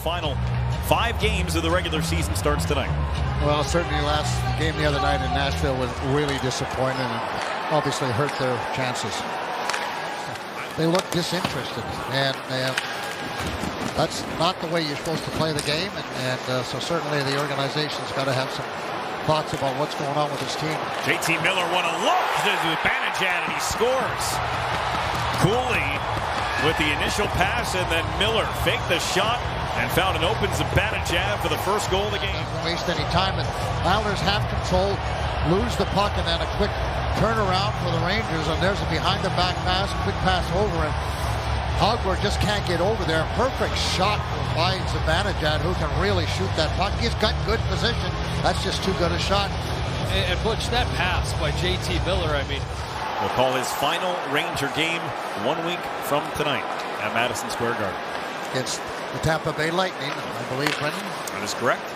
final 5 games of the regular season starts tonight. Well, certainly last game the other night in Nashville was really disappointing and obviously hurt their chances. They look disinterested, and that's not the way you're supposed to play the game, and so certainly the organization's got to have some thoughts about what's going on with his team. JT Miller won a look to Zibanejad, and he scores. Cuylle with the initial pass, and then Miller faked the shot and found an open Zibanejad for the first goal of the game. Doesn't waste any time, and Islanders have control, lose the puck, and then a quick turnaround for the Rangers, and there's a behind-the-back pass, quick pass over, and Hogberg just can't get over there. Perfect shot by Zibanejad, who can really shoot that puck. He's got good position. That's just too good a shot. And Butch, that pass by JT Miller, I mean. We'll call his final Ranger game 1 week from tonight at Madison Square Garden. It's the Tampa Bay Lightning, I believe, Brendan. That is correct.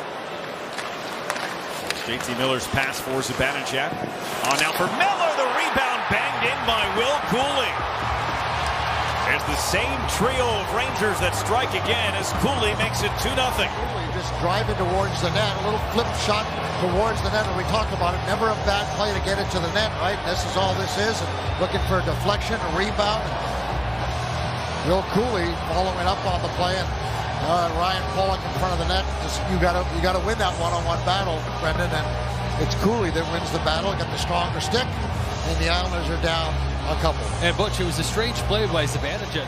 JT Miller's pass for Zibanejad. On now for Miller. The rebound banged in by Will Cuylle. There's the same trio of Rangers that strike again as Cuylle makes it 2-0. Just driving towards the net, a little flip shot towards the net, and we talked about it. Never a bad play to get it to the net, right? This is all this is. And looking for a deflection, a rebound. Will Cuylle following up on the play, and Ryan Pollock in front of the net. You got to win that one-on-one battle, Brendan, and it's Cuylle that wins the battle. Got the stronger stick, and the Islanders are down a couple. And Butch, it was a strange play by Zibanejad.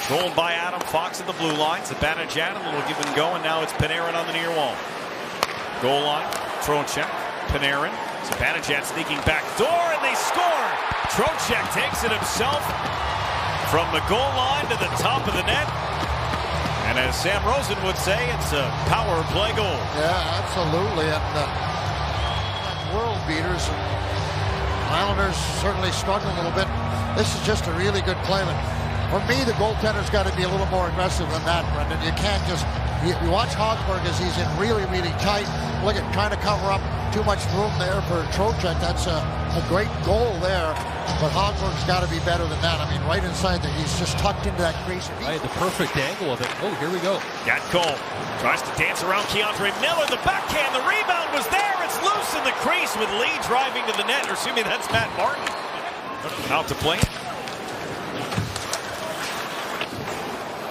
Controlled by Adam Fox at the blue line. Zibanejad, a little give and go, and now it's Panarin on the near wall. Goal line, Trocheck, Panarin. Zibanejad sneaking back door, and they score! Trocheck takes it himself from the goal line to the top of the net. And as Sam Rosen would say, it's a power play goal. Yeah, absolutely. And world beaters. Islanders certainly struggle a little bit. This is just a really good play. But for me, the goaltender's got to be a little more aggressive than that, Brendan. You can't just... You watch Hogberg as he's in really, really tight. Look at trying to cover up too much room there for Trocheck. That's a great goal there. But Hogberg's got to be better than that. I mean, right inside there, he's just tucked into that crease. Right, the perfect angle of it. Oh, here we go. Got Cole. Tries to dance around Keandre Miller. The backhand, the rebound was there. It's loose in the crease with Lee driving to the net. Or assuming that's Matt Martin. Out to play.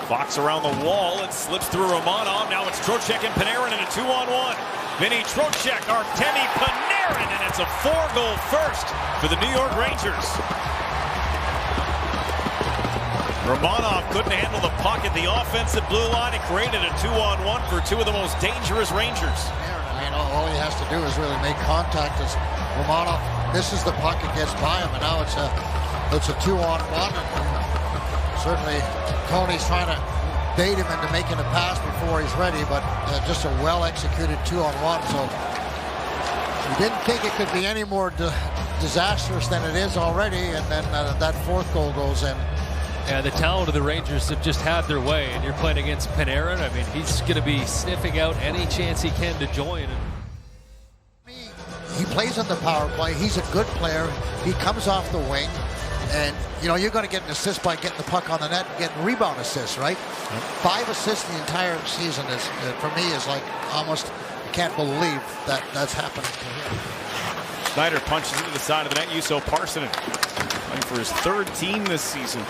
Fox around the wall. It slips through Romanov. Now it's Trocheck and Panarin in a 2-on-1. Vinny Trocheck, Artemi Panarin, and it's a 4-goal first for the New York Rangers. Romanov couldn't handle the puck at the offensive blue line. It created a 2-on-1 for two of the most dangerous Rangers. I mean, all he has to do is really make contact as Romanov misses the puck and gets by him, and now it's a 2-on-1. Certainly, Tony's trying to bait him into making a pass before he's ready, but just a well-executed 2-on-1. So you didn't think it could be any more disastrous than it is already, and then that fourth goal goes in. Yeah, the talent of the Rangers have just had their way, and you're playing against Panarin. I mean, he's going to be sniffing out any chance he can to join. He plays on the power play. He's a good player. He comes off the wing. And, you know, you're going to get an assist by getting the puck on the net and getting rebound assists, right? 5 assists the entire season is, for me, is like almost, I can't believe that that's happening to him. Snyder punches into the side of the net. Juuso Parssinen playing for his 3rd team this season.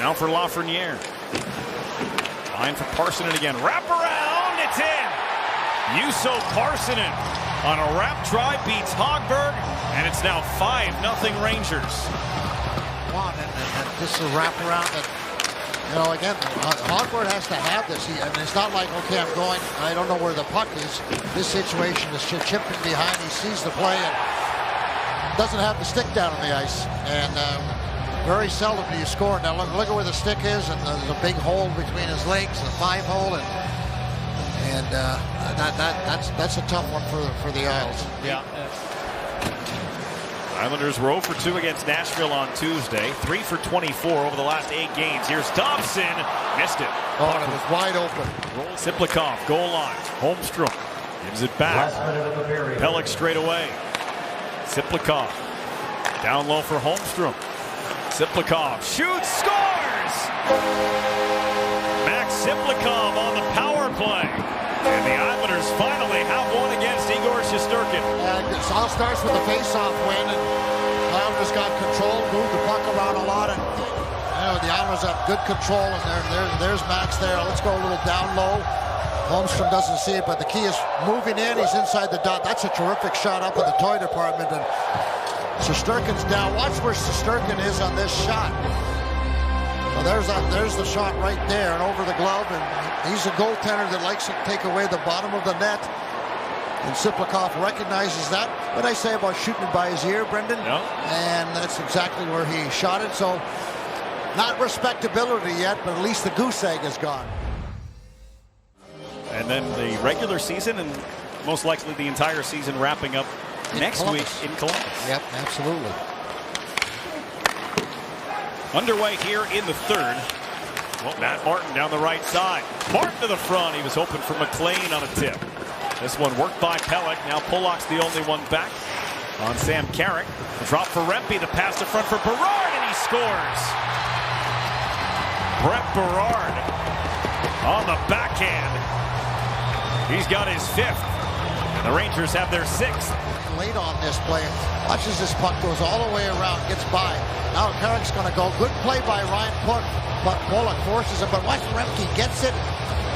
Now for Lafreniere. Line for Parssinen again. Wrap around. It's in. Juuso Parssinen on a wrap try beats Hogberg, and it's now 5-0 Rangers. And this is a wraparound that, you know, again, Hogberg has to have this. I mean, it's not like, okay, I'm going, I don't know where the puck is. This situation is chipping behind. He sees the play and doesn't have the stick down on the ice. And very seldom do you score. Now look at where the stick is, and there's a big hole between his legs, a 5-hole, and that's a tough one for the Isles. Yeah. Islanders were 0 for 2 against Nashville on Tuesday. 3 for 24 over the last 8 games. Here's Dobson. Missed it. Oh, and it was wide open. Siplikov, goal line. Holmstrom gives it back. Pelech straight away. Siplikov. Down low for Holmstrom. Siplikov shoots, scores! Max Siplikov on the power play. And the Islanders finally have one against Igor Shesterkin. And it all starts with the face-off win, and the Islanders got control, moved the puck around a lot, and the Islanders have good control, and there's Max there. Let's go a little down low. Holmstrom doesn't see it, but the key is moving in. He's inside the dot. That's a terrific shot up in the toy department, and Shesterkin's down. Watch where Shesterkin is on this shot. Well, there's the shot right there, and over the glove, and he's a goaltender that likes to take away the bottom of the net. And Siplikov recognizes that. What I say about shooting it by his ear, Brendan? No. And that's exactly where he shot it. So, not respectability yet, but at least the goose egg is gone. And then the regular season and most likely the entire season wrapping up next week in Columbus. Yep, absolutely. Underway here in the third. Well, Matt Martin down the right side. Martin to the front. He was hoping for McLean on a tip. This one worked by Pelech. Now Pollock's the only one back on Sam Carrick. The drop for Rempe. The pass to front for Berard, and he scores. Brett Berard on the backhand. He's got his fifth. And the Rangers have their sixth. Late on this play. Watch as this puck goes all the way around, gets by. Now Carrick's going to go. Good play by Ryan Puck, but Pollock forces him. But watch Remke gets it.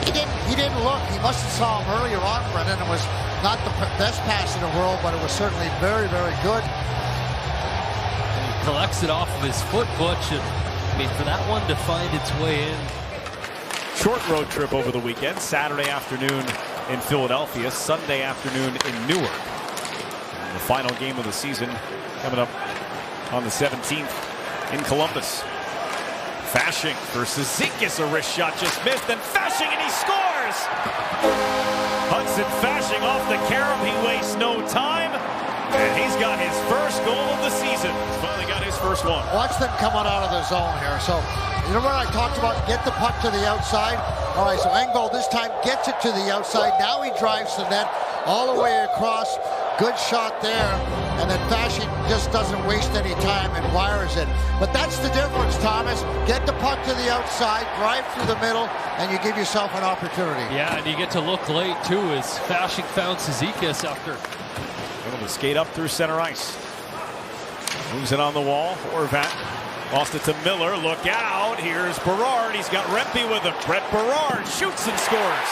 He didn't look. He must have saw him earlier on, Brendan. It was not the best pass in the world, but it was certainly very, very good. And he collects it off of his foot, Butch. And, I mean, for that one to find its way in. Short road trip over the weekend. Saturday afternoon in Philadelphia. Sunday afternoon in Newark. And the final game of the season coming up on the 17th in Columbus. Fasching for Cizikas, a wrist shot just missed, and Fasching, and he scores! Hudson Fasching off the carom, he wastes no time, and he's got his first goal of the season. He's finally got his first one. Watch them coming out of the zone here. So, you know what I talked about? Get the puck to the outside. All right, so Engvall this time gets it to the outside. Now he drives the net all the way across. Good shot there, and then Fasching just doesn't waste any time and wires it. But that's the difference, Thomas. Get the puck to the outside, drive through the middle, and you give yourself an opportunity. Yeah, and you get to look late, too, as Fasching found Cizikas after. Able to skate up through center ice. Moves it on the wall. Horvat lost it to Miller. Look out. Here's Berard. He's got Rempe with him. Brett Berard shoots and scores.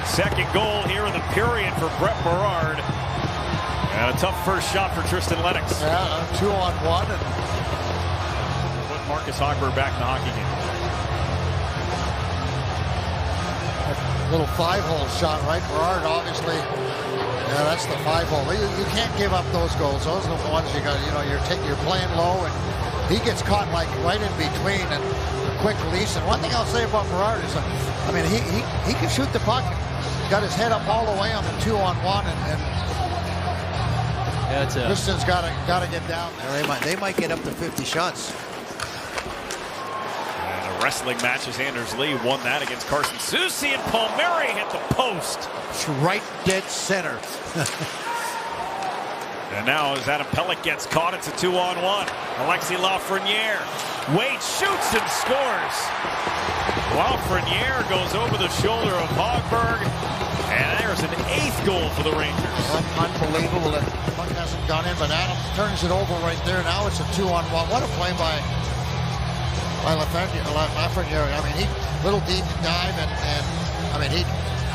Second goal here in the period for Brett Berard. And a tough first shot for Tristan Lennox. Yeah, 2-on-1. And put Marcus Hogberg back in the hockey game. a little 5-hole shot, right? Berard, obviously. Yeah, that's the 5-hole. You can't give up those goals. Those are the ones you got. You're playing low, and he gets caught like right in between and quick release. And one thing I'll say about Berard is, I mean, he can shoot the puck. Got his head up all the way on the 2-on-1, and Kristen's got to get down there. They might get up to 50 shots. And a wrestling match as Anders Lee won that against Carson Soucy, and Palmieri hit the post. It's right dead center. And now as Adam Pelech gets caught, it's a 2-on-1. Alexis Lafreniere. Wade shoots and scores. Lafreniere goes over the shoulder of Hogberg. And there's an 8th goal for the Rangers. Unbelievable that the puck hasn't gone in, but Adams turns it over right there. Now it's a 2-on-1. What a play by Lafreniere. I mean, he little deep dive, and I mean, he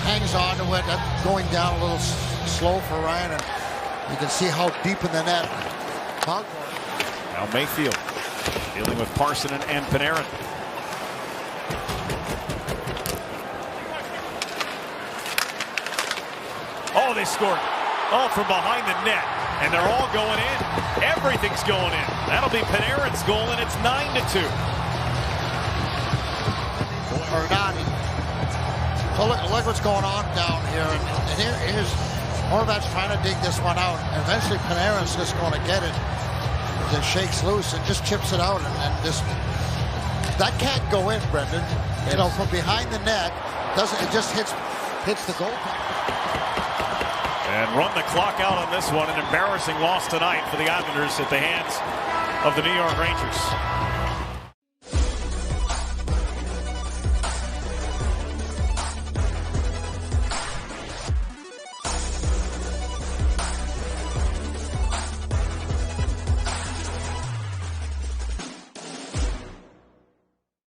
hangs on to it. That's going down a little slow for Ryan, and you can see how deep in the net. Now Mayfield dealing with Parson and Panarin. Oh, they scored. Oh, from behind the net. And they're all going in. Everything's going in. That'll be Panarin's goal, and it's 9-2. Or not. So look what's going on down here. And here's Horvat's trying to dig this one out. And eventually Panarin's just going to get it. It shakes loose and just chips it out. And just that can't go in, Brendan. You know, from behind the net, it just hits the goal. And run the clock out on this one. An embarrassing loss tonight for the Islanders at the hands of the New York Rangers.